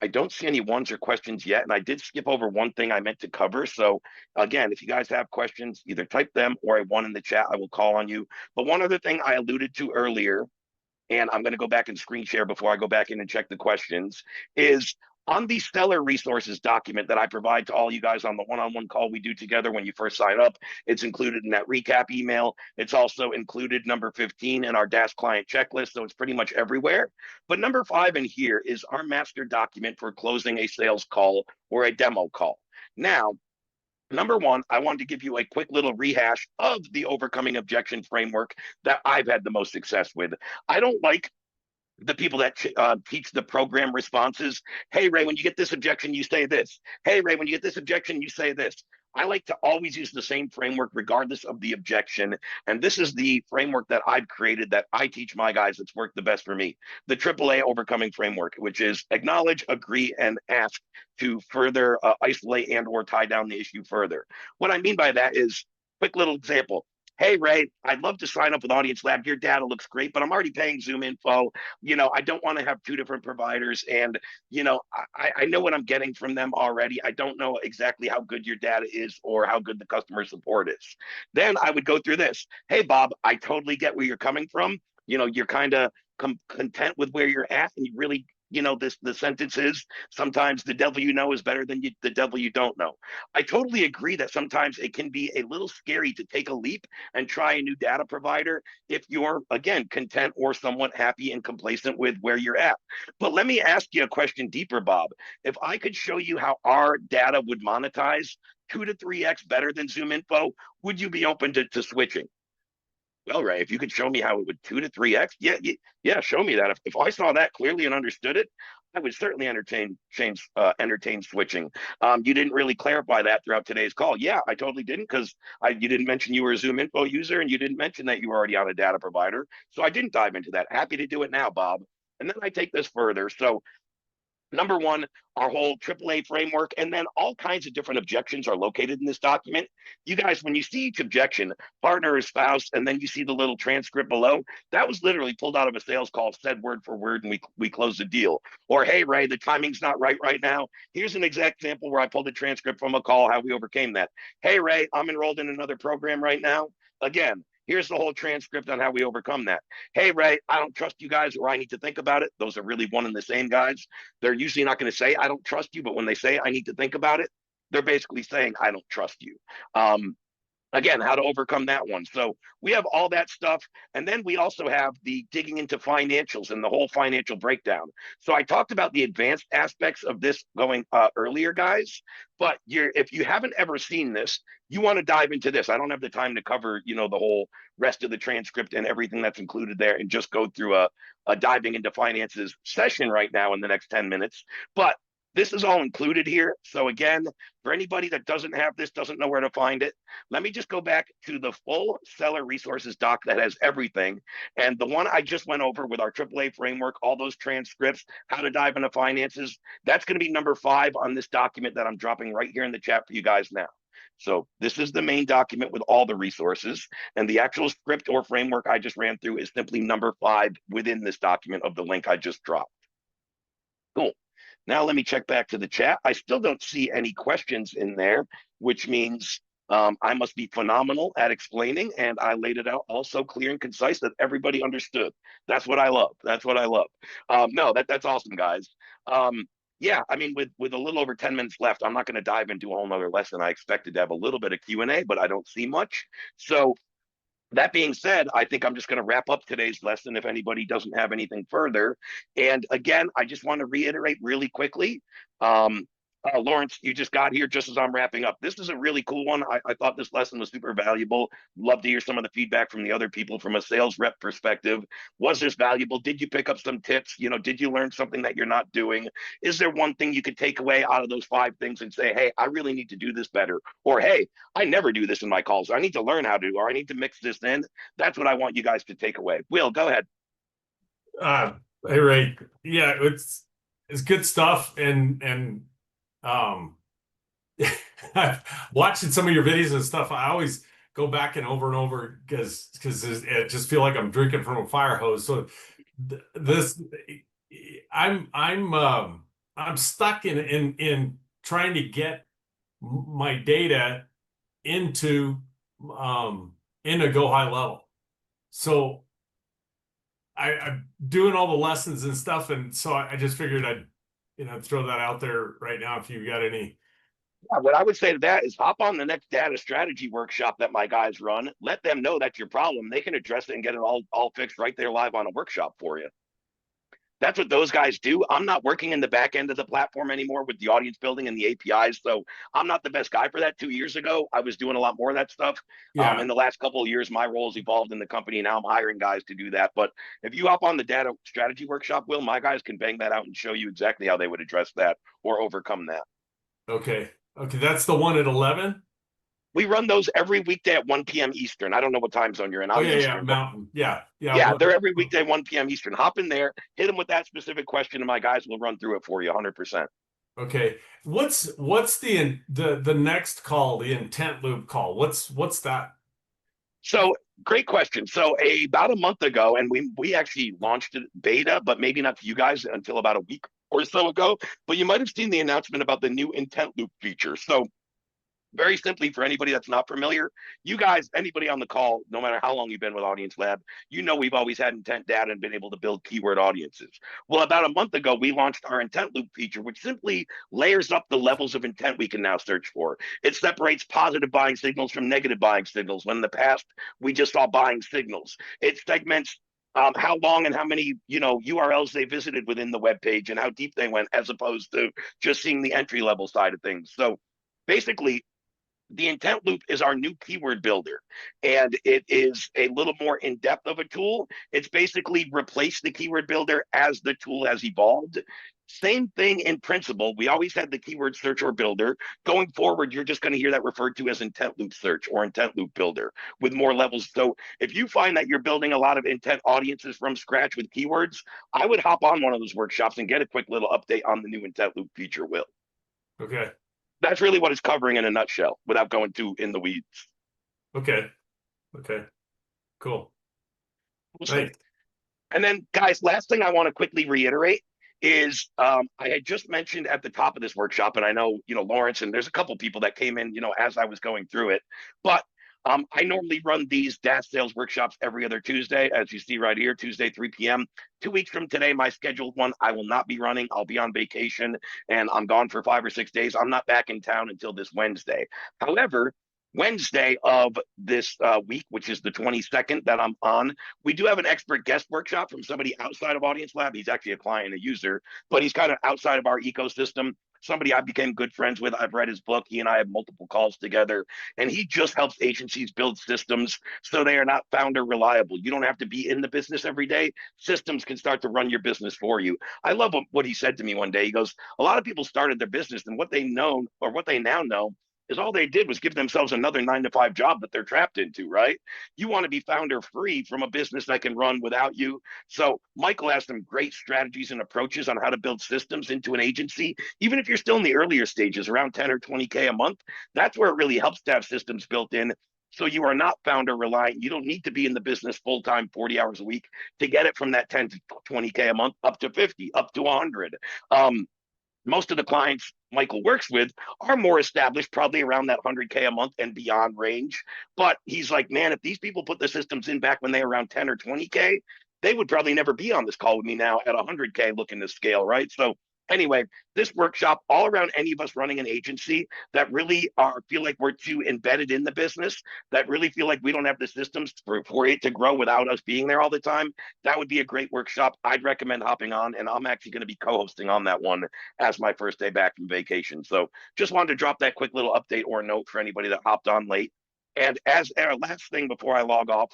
S1: I don't see any ones or questions yet, and I did skip over one thing I meant to cover. So again, if you guys have questions, either type them or a 1 in the chat. I will call on you. But one other thing I alluded to earlier, and I'm going to go back and screen share before I go back in and check the questions, is on the Stellar Resources document that I provide to all you guys on the one-on-one call we do together when you first sign up. It's included in that recap email. It's also included number 15 in our DaaS client checklist, so it's pretty much everywhere. But number 5 in here is our master document for closing a sales call or a demo call. Now, number 1, I wanted to give you a quick little rehash of the overcoming objection framework that I've had the most success with. I don't like the people that teach the program responses. Hey, Ray, when you get this objection, you say this. Hey, Ray, when you get this objection, you say this. I like to always use the same framework regardless of the objection. And this is the framework that I've created that I teach my guys that's worked the best for me. The AAA overcoming framework, which is acknowledge, agree, and ask to further isolate and or tie down the issue further. What I mean by that is, quick little example. Hey, Ray, I'd love to sign up with AudienceLab. Your data looks great, but I'm already paying Zoom Info. I don't want to have 2 different providers. And, I know what I'm getting from them already. I don't know exactly how good your data is or how good the customer support is. Then I would go through this. Hey, Bob, I totally get where you're coming from. You're kind of content with where you're at and you really the sentence is sometimes the devil you know is better than the devil you don't know. I totally agree that sometimes it can be a little scary to take a leap and try a new data provider if you're, again, content or somewhat happy and complacent with where you're at. But let me ask you a question deeper, Bob. If I could show you how our data would monetize 2 to 3x better than Zoom Info, would you be open to switching? Well, Ray, if you could show me how it would 2 to 3x, yeah, show me that. If I saw that clearly and understood it, I would certainly entertain switching. You didn't really clarify that throughout today's call. Yeah, I totally didn't, because you didn't mention you were a Zoom Info user, and you didn't mention that you were already on a data provider. So I didn't dive into that. Happy to do it now, Bob. And then I take this further. So number one, our whole AAA framework, and then all kinds of different objections are located in this document. You guys, when you see each objection, partner or spouse, and then you see the little transcript below, that was literally pulled out of a sales call, said word for word, and we closed the deal. Or, hey, Ray, the timing's not right now. Here's an exact example where I pulled a transcript from a call, how we overcame that. Hey, Ray, I'm enrolled in another program right now. Again, here's the whole transcript on how we overcome that. Hey, Ray, I don't trust you guys, or I need to think about it. Those are really one and the same guys. They're usually not going to say, I don't trust you, but when they say, I need to think about it, they're basically saying, I don't trust you. Again, how to overcome that one. So we have all that stuff. And then we also have the digging into financials and the whole financial breakdown. So I talked about the advanced aspects of this going earlier, guys. But if you haven't ever seen this, you want to dive into this. I don't have the time to cover, the whole rest of the transcript and everything that's included there and just go through a diving into finances session right now in the next 10 minutes. But this is all included here. So again, for anybody that doesn't have this, doesn't know where to find it, let me just go back to the full seller resources doc that has everything. And the one I just went over with our AAA framework, all those transcripts, how to dive into finances, that's going to be number 5 on this document that I'm dropping right here in the chat for you guys now. So this is the main document with all the resources, and the actual script or framework I just ran through is simply number 5 within this document of the link I just dropped. Cool. Now let me check back to the chat. I still don't see any questions in there, which means I must be phenomenal at explaining, and I laid it out also clear and concise that everybody understood. That's what I love. That's what I love. No, that's awesome, guys. Yeah, I mean, with a little over 10 minutes left, I'm not going to dive into a whole nother lesson. I expected to have a little bit of Q&A, but I don't see much. So that being said, I think I'm just going to wrap up today's lesson if anybody doesn't have anything further. And again, I just want to reiterate really quickly. Lawrence, you just got here just as I'm wrapping up. This is a really cool one. I thought this lesson was super valuable. Love to hear some of the feedback from the other people from a sales rep perspective. Was this valuable? Did you pick up some tips? Did you learn something that you're not doing? Is there one thing you could take away out of those 5 things and say, hey, I really need to do this better? Or, hey, I never do this in my calls. I need to learn how to, or I need to mix this in. That's what I want you guys to take away. Will, go ahead.
S2: Hey, Ray. Yeah, it's good stuff. And watching some of your videos and stuff, I always go back and over because it just feel like I'm drinking from a fire hose. So this, I'm stuck in trying to get my data into a go high level. So I'm doing all the lessons and stuff, and so I just figured I'd throw that out there right now if you got any.
S1: Yeah, what I would say to that is hop on the next data strategy workshop that my guys run. Let them know that's your problem. They can address it and get it all fixed right there live on a workshop for you. That's what those guys do. I'm not working in the back end of the platform anymore with the audience building and the APIs. So I'm not the best guy for that. 2 years ago, I was doing a lot more of that stuff.
S2: Yeah.
S1: In the last couple of years, my role has evolved in the company. Now I'm hiring guys to do that. But if you hop on the data strategy workshop, Will, my guys can bang that out and show you exactly how they would address that or overcome that.
S2: Okay. That's the one at 11?
S1: We run those every weekday at 1 p.m. Eastern. I don't know what time zone you're in.
S2: I'm Eastern, Mountain. Yeah.
S1: Yeah, they're every weekday 1 p.m. Eastern. Hop in there, hit them with that specific question, and my guys will run through it for you 100%.
S2: Okay. What's the next call, the intent loop call? What's that?
S1: So great question. So about a month ago, and we actually launched it beta, but maybe not to you guys until about a week or so ago. But you might have seen the announcement about the new intent loop feature. So very simply, for anybody that's not familiar, you guys, anybody on the call, no matter how long you've been with AudienceLab, you know we've always had intent data and been able to build keyword audiences. Well, about a month ago, we launched our intent loop feature, which simply layers up the levels of intent we can now search for. It separates positive buying signals from negative buying signals, when in the past we just saw buying signals. It segments how long and how many URLs they visited within the web page and how deep they went, as opposed to just seeing the entry level side of things. So basically, the intent loop is our new keyword builder, and it is a little more in depth of a tool. It's basically replaced the keyword builder as the tool has evolved. Same thing in principle. We always had the keyword search or builder. Going forward, you're just going to hear that referred to as intent loop search or intent loop builder with more levels. So if you find that you're building a lot of intent audiences from scratch with keywords, I would hop on one of those workshops and get a quick little update on the new intent loop feature, Will.
S2: Okay.
S1: That's really what it's covering in a nutshell without going too in the weeds.
S2: Okay. Okay. Cool.
S1: Awesome. And then, guys, last thing I want to quickly reiterate is I had just mentioned at the top of this workshop, and I know, Lawrence, and there's a couple people that came in, as I was going through it, but I normally run these DaaS sales workshops every other Tuesday, as you see right here, Tuesday, 3 p.m. 2 weeks from today, my scheduled one, I will not be running. I'll be on vacation, and I'm gone for 5 or 6 days. I'm not back in town until this Wednesday. However, Wednesday of this week, which is the 22nd that I'm on, we do have an expert guest workshop from somebody outside of AudienceLab. He's actually a client, a user, but he's kind of outside of our ecosystem. Somebody I became good friends with. I've read his book. He and I have multiple calls together, and he just helps agencies build systems so they are not founder reliable. You don't have to be in the business every day. Systems can start to run your business for you. I love what he said to me one day. He goes, a lot of people started their business, and what they know, or what they now know, is all they did was give themselves another 9-to-5 job that they're trapped into, right? You want to be founder free from a business that can run without you. So Michael has some great strategies and approaches on how to build systems into an agency. Even if you're still in the earlier stages, around 10 or 20K a month, that's where it really helps to have systems built in. So you are not founder reliant. You don't need to be in the business full time, 40 hours a week to get it from that 10 to 20K a month up to 50, up to 100. Most of the clients Michael works with are more established, probably around that 100K a month and beyond range. But he's like, man, if these people put the systems in back when they were around 10 or 20K, they would probably never be on this call with me now at 100K looking to scale, right? So anyway, this workshop all around any of us running an agency that really feel like we're too embedded in the business, that really feel like we don't have the systems for it to grow without us being there all the time. That would be a great workshop. I'd recommend hopping on, and I'm actually going to be co-hosting on that one as my first day back from vacation. So just wanted to drop that quick little update or note for anybody that hopped on late. And as our last thing before I log off,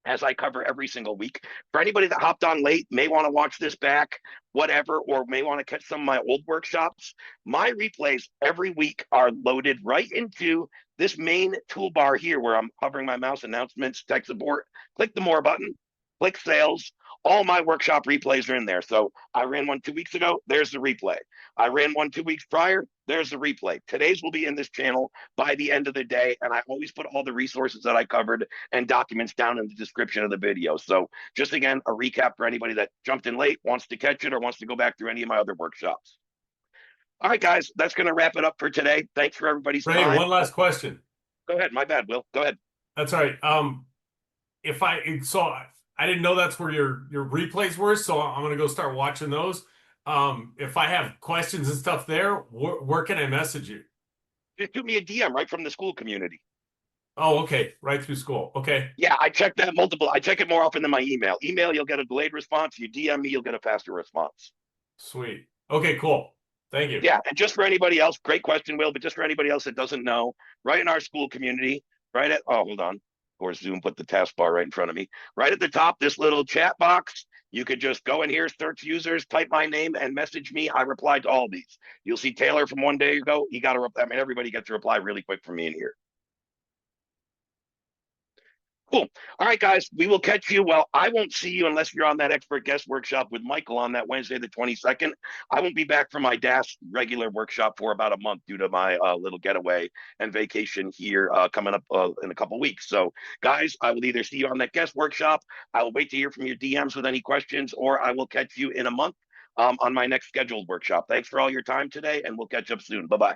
S1: as I cover every single week. For anybody that hopped on late, may want to watch this back, whatever, or may want to catch some of my old workshops, my replays every week are loaded right into this main toolbar here where I'm hovering my mouse, announcements, tech support. Click the more button, click sales. All my workshop replays are in there. So I ran one 2 weeks ago, there's the replay. I ran one 2 weeks prior, there's the replay. Today's will be in this channel by the end of the day, and I always put all the resources that I covered and documents down in the description of the video. So just again, a recap for anybody that jumped in late, wants to catch it, or wants to go back through any of my other workshops. All right, guys, that's going to wrap it up for today. Thanks for everybody's
S2: Ray,
S1: time.
S2: one last question.
S1: Go ahead. My bad, Will. Go ahead.
S2: That's all right. I didn't know that's where your replays were, so I'm gonna go start watching those. If I have questions and stuff there, where can I message you?
S1: Just shoot me a DM right from the school community.
S2: Oh, okay. Right through school. Okay.
S1: Yeah, I check that multiple. I check it more often than my email. Email, you'll get a delayed response. You DM me, you'll get a faster response.
S2: Sweet. Okay, cool. Thank you.
S1: Yeah, and just for anybody else, great question, Will, but just for anybody else that doesn't know, right in our school community, hold on. Of course, Zoom put the taskbar right in front of me. Right at the top, this little chat box, you could just go in here, search users, type my name, and message me. I replied to all these. You'll see Taylor from one day ago. He got everybody gets a reply really quick from me in here. Cool. All right, guys, we will catch you. Well, I won't see you unless you're on that expert guest workshop with Michael on that Wednesday, the 22nd. I won't be back for my DaaS regular workshop for about a month due to my little getaway and vacation here coming up in a couple weeks. So, guys, I will either see you on that guest workshop. I will wait to hear from your DMs with any questions, or I will catch you in a month on my next scheduled workshop. Thanks for all your time today, and we'll catch up soon. Bye-bye.